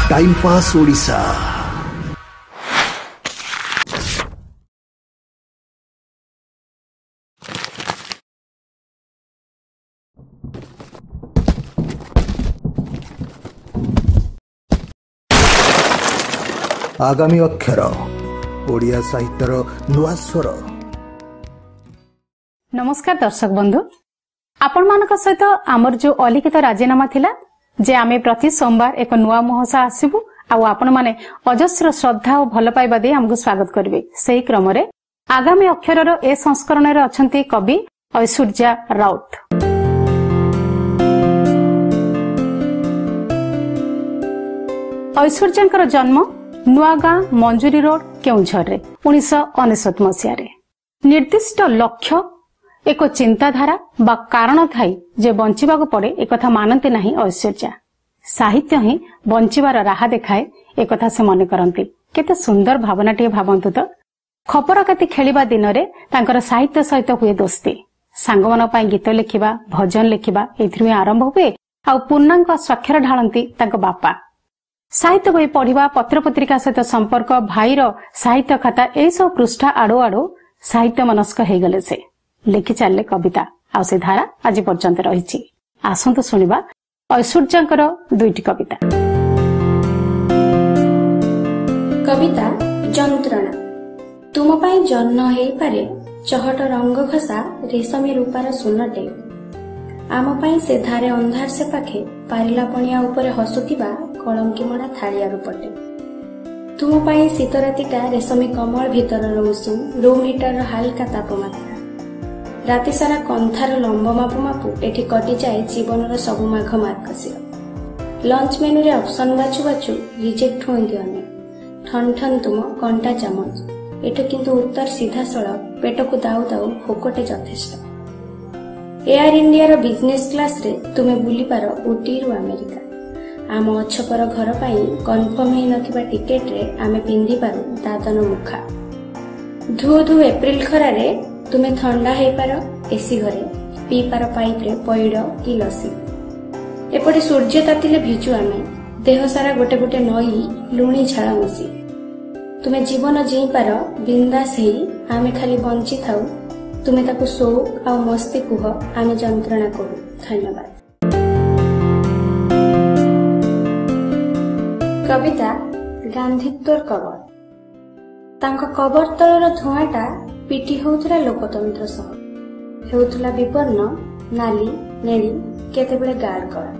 Time pass Odisha. आगामी अक्षर ओडिया साहित्यर नुआ स्वर। नमस्कार दर्शक बंधु, आपण मानक सहित आमर जो अलिखित राजीनामा थिला जे आमे प्रति सोमवार एक नुआ महोत्सव आसीबु आ आपण माने अजस्र श्रद्धा और भल पाइबा दे हमकु स्वागत करिवे। सेही क्रम रे आगामी अक्षरर ए संस्करण रे अछंती कवि ऐश्वर्या राउत। ऐश्वर्याଙ୍କର जन्म नुआगां मंजूरी रोड केउझर रे 1999 मसिया रे। निर्दिष्ट लक्ष्य एक चिंताधारा बा कारण थाई जे बंचिबाको पड़े एकथा मानते नहीं ऐश्वर्या। साहित्य ही बंचिबार राह देखाए एकथा से मन करती। केते सुंदर भावनाटी भावंतु तो। खबरकाती खेलिबा दिन रे तांकर साहित्य सहित हुए दोस्ती। सांगमान पई गीत लिखिबा, भजन लिखिबा एथिरु आरंभ हुए आ पूर्णांक स्वाक्षर ढालंती तांको बापा। साहित्य बही पढ़िबा, पत्र पत्रिका सहित संपर्क, भाईर साहित्य खाता ए सब पृष्ठा आड़ो आड़ो साहित्य मनस्क हो गले। से लिखि चलले कविता आ से धारा आज पर्यंत रही। आसंतु सुनिबा ऐश्वर्याଙ୍କର दुईटी कविता। कविता जंत्रणा। तुम पाई जन्म हे पारे चहट रंग घसा रेशमी रूपार सुनटे। आम पाई से धारे अंधार से पाखे पारिला पणिया उपरे हसुथिबा कलंकी मड़ा थालिया रूपटे। तुम पाई शीत रातिटा रेशमी कमल भीतर उषुम रूम हिटर हालका तापमात्रा। राति सारा कंथार लंब मापु मापु एठी कटि जाए जीवनर सबु माघ मार्गशीर। लंच मेनू रे ऑप्शन बाछु बाछु रिजेक्ट होंदी अनेक। ठन ठन तुम कंटा चामच एठो किंतु उत्तर सीधा सड़क पेट को दाउ दाउ फोकटे यथेष्ट। एयर इंडिया रो बिजनेस क्लास रे तुमे बुली पार उटी रु अमेरिका। आम अछपर घर पाई कन्फर्म ही नथिबा टिकेट रे आमे पिंदी पारू दादन मुखा। धु धु एप्रिल खरा रे तुमे ठंडा हे पार एसी घरे पी पार पाइप रे पैड कि लसी। एपटे सूर्य तातिले भिजु आमे देह सारा गोटे गोटे नई लुणी झाड़ मिसी। तुमे जीवन जी पार बिंदास हे आमे खाली बंची थाउ। तुमे ताकु शौक आ मस्ती कुह आमे जंत्रणा करू। धन्यवाद। कविता गांधीत्वर कबर। तांको कबर तलर धुआटा पिटी होउथला लोकतंत्र सह। हेउथला विपन्न नाली नेली केतेबेले गाढ़ कला।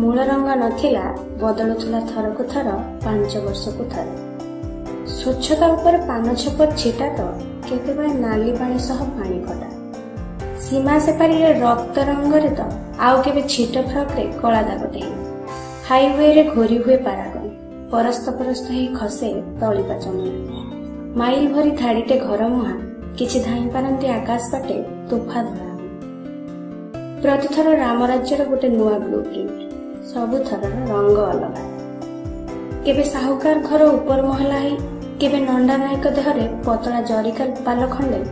मूल रंग नथिला बदलुथला थरकु थर 5 वर्ष को थर। स्वच्छता ऊपर पान छपर छिटा तो केतेबेले नाली पानी सह पानी फटा। सीमा सेपारी रे रक्त रंग रे तो आउ केबे छिट फ्रक रे कला दागटे। हाईवे रे घोरी हुए पारागन परस्त परस्त ही खसे तलिपा चमड़ा। माइल भरी धाड़ीटे घर मुहा किछि धाई पारंती आकाश बाटे तोफा धरा। प्रतिथर राम राज्यर गोटे नुआ ब्लू प्रिंट। सबु थर रंग अलग। केबे साहुकार घर ऊपर महला ही केबे नंडा नायक देहरे पतला जरिका पाल खंडे।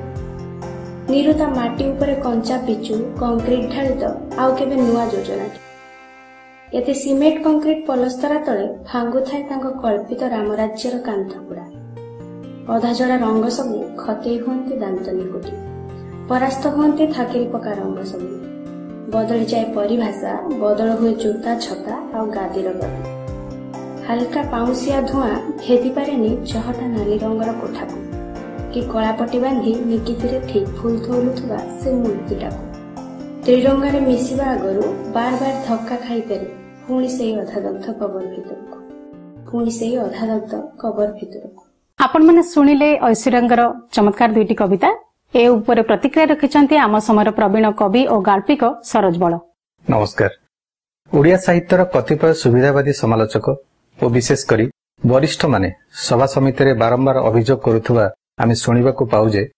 निरुता माटी उपरे कंचा पिचु कंक्रीट ढालित आउ केबे नुआ योजना। एते सिमेंट कंक्रीट पलस्तरा तले भांगु थाए तांको कल्पित राम राज्यर कांथपुड़ा। अधा जड़ा रंग सबू खते हुंती दांत निकुटी। परास्त हुंती थाकिल पका रंग सबू। बदली जाए परिभाषा, बदल हुए जूता छता और गादीर गति। हल्का पाउसिया धुआं भेदी पारेनी चहटा नाली रंगर कोठाकू कि कलापटी बांधी निकितिरे ठीक फुल थोलुथुवा से मूर्तिटाकू। त्रिरंगारे मिसिबा आगरू बार बार धक्का खाई पारे पुणी सेई अधादग्ध कबर भितरकू। पुणी सेई अधादग्ध कबर भितरकू। आपण माने सुनिले ऐश्वर्याଙ୍କର चमत्कार दुईटी कविता। ए ऊपर प्रतिक्रिया रखिछन्ती आम समर प्रवीण कवि और गाल्पिक सरोज बळ। नमस्कार। ओडिया साहित्यर कतिपय सुविधावादी समालोचक और विशेष करी वरिष्ठ माने सभा समिति रे बारंबार अभियोग करुथुवा आमे सुनिबाकू पाउ जे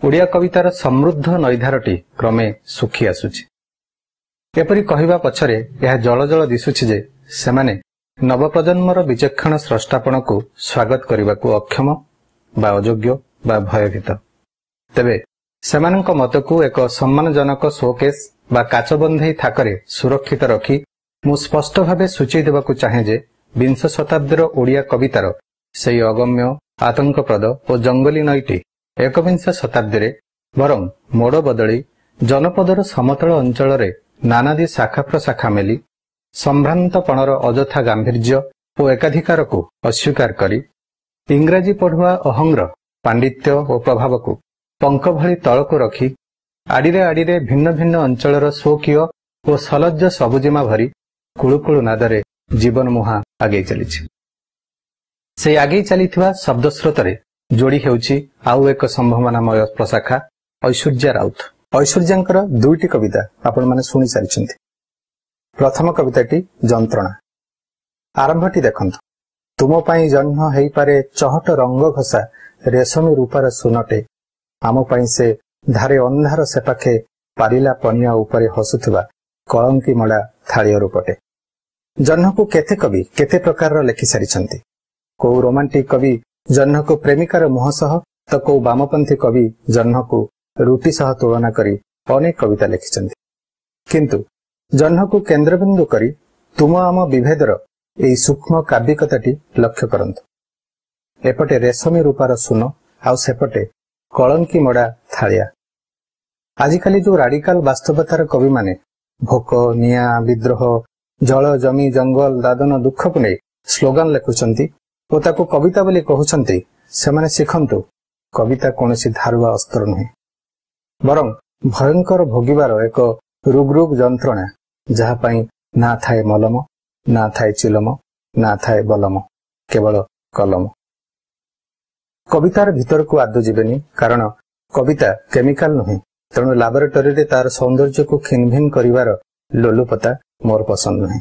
ओडिया कवितार समृद्ध नईधारटी क्रमे सुखी आसुछि। एपरि कहिबा पछरे यह जल जल दिसुछि जे सेमाने नवप्रजन्मर विचक्षण स्रष्टापणकू स्वागत करने अक्षम बा अयोग्य बा भयभीत। तेबे सेमानंक मतकू एक सम्मानजनक शोकेस बा काचबंधई थाकरे सुरक्षित रखी मु स्पष्ट भावे सूचई देबाकु चाहे जे विंश शताब्दीर ओडिया कवितार सेई अगम्य आतंकप्रद और जंगली नईटी एकविंश शताब्दी बरं मोड़ बदली जनपदर समतल अंचल नानादी शाखा प्रशाखा मेली संभ्रांतपणर अजथा गांभीर्य और एकाधिकार को अस्वीकार करी इंग्राजी पढ़ुआ अहंग्र पांडित्य और प्रभाव को पंक भली तलक रखी आड़े आड़े भिन्न भिन्न अंचलर स्वकीय और सलज्ज सबुजिमा भरी कुळुकुळु नादरे जीवन मुहा आगे चली से आगे चली शब्द स्रोतरे जोड़ी हेउची आउ एक संभावनामय प्रशाखा ऐश्वर्या राउत। ऐश्वर्यांकर दुईटी कविता आपण माने सुनी सारिछन्ति। प्रथम कविताटी जंत्रणा। आरंभटी देखंतु। तुम पाई जन्म हेई पारे चहट रंग घसा रेशमी रूपार सुनटे आम पाई से धारे अंधार से पाखे पारिला पनिया उपरे हसुथुवा कलंकी मड़ा थालिया रूपटे। जह्न को केते कवि केते प्रकार लेखि सारिछन्ति। को रोमांटिक कवि जह्न को प्रेमिकार मुह सह तो को वामपंथी कवि जह्न को रुटी सह तुलना करी अनेक कविता लिखिछन्ति। किंतु जह्न को केंद्रबिंदु करी तुम आम विभेदर एई सूक्ष्म काव्यिकताटी लक्ष्य करंतु। एपटे रेशमी रूपार सुन आउ सेपटे कलंकी मड़ा थालिया। आजिकाली जो राडिकाल वास्तवतार कवि माने भोक निया विद्रोह जल जमी जंगल दादन दुख को नहीं स्लोगान लिखुचंती और ताको कविता बोली कहउचंती सेमाने शिखंतु कविता कोनोसी धारुआ अस्त्र नुहे बरं भयंकर भोगिबार एक रुगरुग जंत्रणा जहा पाई ना थाए मलम ना थाए चिलम ना थाए बलम केवल कलम। कवितार भीतर को आदु जीवेनी कारण कविता केमिकाल नुहे तेणु लाबोरेटरी रे तार सौंदर्य को खिनभिन करिवार लोलुपता मोर पसंद नुहे।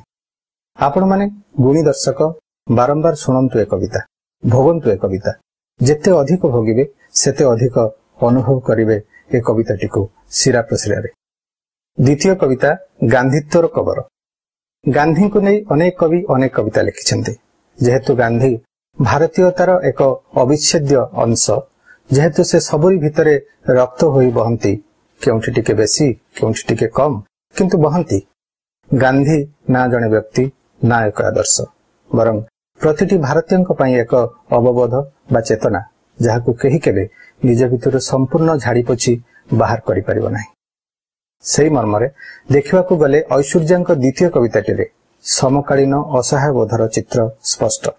आपण माने गुणी दर्शक बारंबार शुणंतु ए कविता भोगंतु ए कविता जेते अधिक भोगिबे सेते अधिक अनुभव करिवे ए कविताटी को शिरा प्रशिरा रे। द्वितीय कविता गांधीत्वर कबर। गांधी को नहीं अनेक कवि अनेक कविता लिखिछन्ते। जेहेतु गांधी भारतीयतार एक अविच्छेद्य अंश जेहेतु से सबरी भितरे रक्त होई बहंती केउठी टिके बेसी केउठी टिके कम किंतु बहंती। गांधी ना जने व्यक्ति ना एक आदर्श बरं प्रतिटी भारतीयंक पई एक अवबोध बा चेतना जहाकु केही केबे निज भितर संपूर्ण झाड़ी पोछि बाहर करि परिबो नाही। सेही मर्मरे देखिबाकू गले ऐश्वर्यांक द्वितीय कविताटिरे समकालीन असहाय बोधर चित्र स्पष्ट।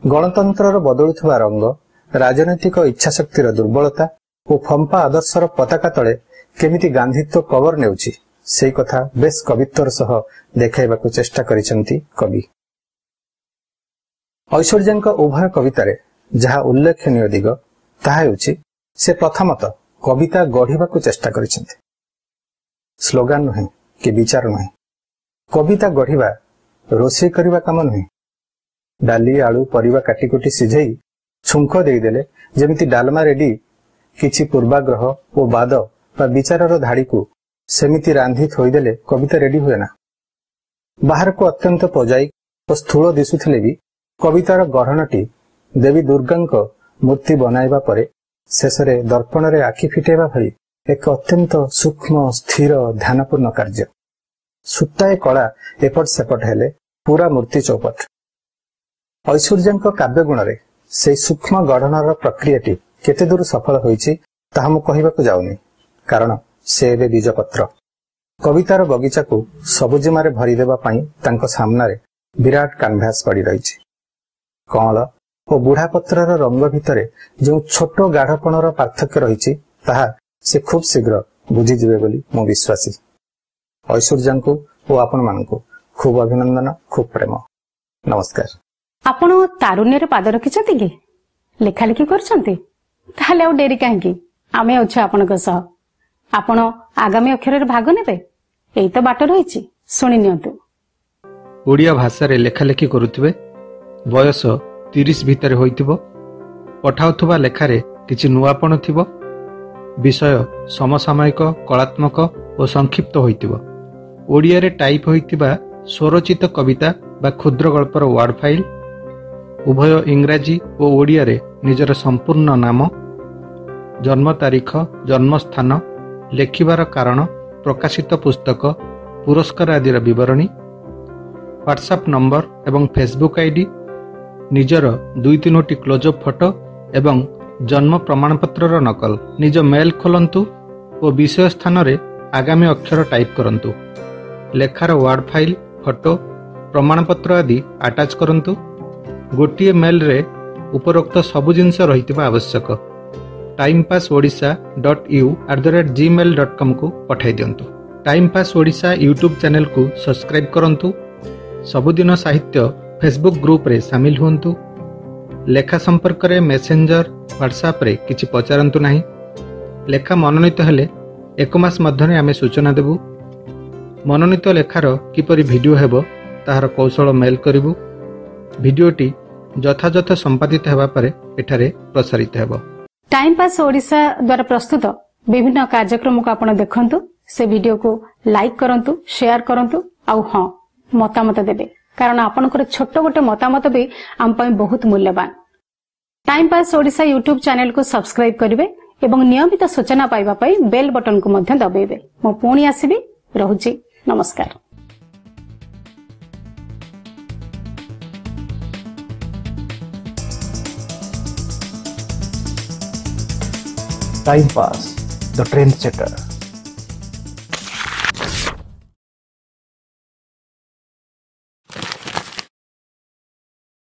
गणतंत्रर बदलुथुवा रंग राजनैतिक इच्छाशक्तिर दुर्बलता और फंपा आदर्शर पताका तले केमिति गांधीत्व कवर नेउछि सेही कथा बेस कवित्वर सह देखाइबाकू चेष्टा करिसंती कवि। ऐश्वर्यांक उभय कवितारे जहा उल्लेखनीय दिग ताहा हेउछि से प्रथमत कविता गढ़िबाकू चेष्टा करिसंती। स्लोगान नुहे कि विचार नुहे कविता गढ़िबा रोषेई करिबा काम नुहे। डाली आलू परिबा काटिकुटी सिझेई छुंक देदेले जेमिति डालमा रेडी किछि पूर्वाग्रह और बाद बा विचारर धाड़ी को सेमिति रांधी थोईदेले कविता रेडी हुए ना। बाहर को अत्यंत प्रोजाइक और स्थूल दिशुथिले भी कवितार गढ़नटी देवी दुर्गांक मूर्ति बनाइबा परे शेषरे दर्पण रे आखि फिटेबा भली एक अत्यंत सूक्ष्म स्थिर ध्यानपूर्ण कार्य। सुताए कला एपट सेपट हेले पूरा मूर्ति चौपट। ऐश्वर्यांक काव्य गुणरे से सूक्ष्म गढ़नर प्रक्रियाटी केते दूर सफल होईछि ताहा मु कहिबाकू जाउनी कारण से एबे बीजपत्र कवितार बगीचा को सबुजिमारे भरी देबा पई तांको सामनारे विराट कैनभास पड़ी रहिछि। कमल और बुढ़ा पत्रर रंग भितरे जो छोट गाढ़पणर पार्थक्य रहिछि ताहा से खूब शीघ्र बुझीजिबे बोली मु विश्वासी। ऐश्वर्यांकु और आपण मानकु खूब अभिनंदन खूब प्रेम नमस्कार। आपण तारुण्य रे पाद रखिछन्ति कि लेखा लेखि करछन्ति ताहले आ डेरी काहेकि आमे अछि आपनक सह आपण आगामी अक्षर रे भाग नेबे एई तो बाट रहिछि सुनि नियंतु। ओडिया भाषा रे लेखा लेखि करूथिबे बयस 30 भितर होइतिबो पठाउथुबा लेखारे किछि नुआपण थिबो विषय समसामयिक कलात्मक और संक्षिप्त होइतिबो ओडिया रे टाइप होइतिबा स्वरचित कविता बा क्षुद्र गल्पर वर्ड फाइल उभय इंग्राजी और ओडिया रे निजर संपूर्ण नाम जन्म तारीख जन्म स्थान लेखिबार कारण प्रकाशित पुस्तक पुरस्कार आदि विवरणी व्हाट्सएप नंबर एवं फेसबुक आईडी निजर 2-3 क्लोजअप फोटो एवं जन्म प्रमाणपत्र नकल निज मेल खोलंतु और विषय स्थान रे आगामी अक्षर टाइप करंतु। लेखार वर्ड फाइल फोटो प्रमाणपत्र आदि अटैच करंतु। गोटिए मेल रे उपरोक्त सबु जिनस रहितबा आवश्यक। timepassodia.u@gmail.com को पठाई दियंतु। Time pass Odisha YouTube channel को सब्सक्राइब करंतु। सबुदिन साहित्य फेसबुक ग्रुप रे शामिल हुंतु। लेखा संपर्क रे मेसेंजर व्हाट्सएप रे किछि पचारंतु नाही। लेखा मनोनीत हेले 1 मास मध्यरे आमे सूचना देबु। मनोनीत लेखार किपरि वीडियो हेबो ताहार कौशल मेल करिवु। वीडियोटी यथायथ संपादित हेबा परे एठारे प्रसारित हेबो। टाइम पास ओडिशा द्वारा प्रस्तुत विभिन्न कार्यक्रम को आपण देखंतु। से वीडियो को लाइक करंतु, शेयर करंतु आउ हां मतामत देबे, कारण आपनकर छोट गोटे मतामत भी आम पई बहुत मूल्यवान। Time pass Odisha YouTube channel को सब्सक्राइब करिवे एवं नियमित सूचना पाइबा पई बेल बटन को मध्य दबाइबे। मो पुणी आसीबी, रहुची, नमस्कार। Time pass, the trend setter.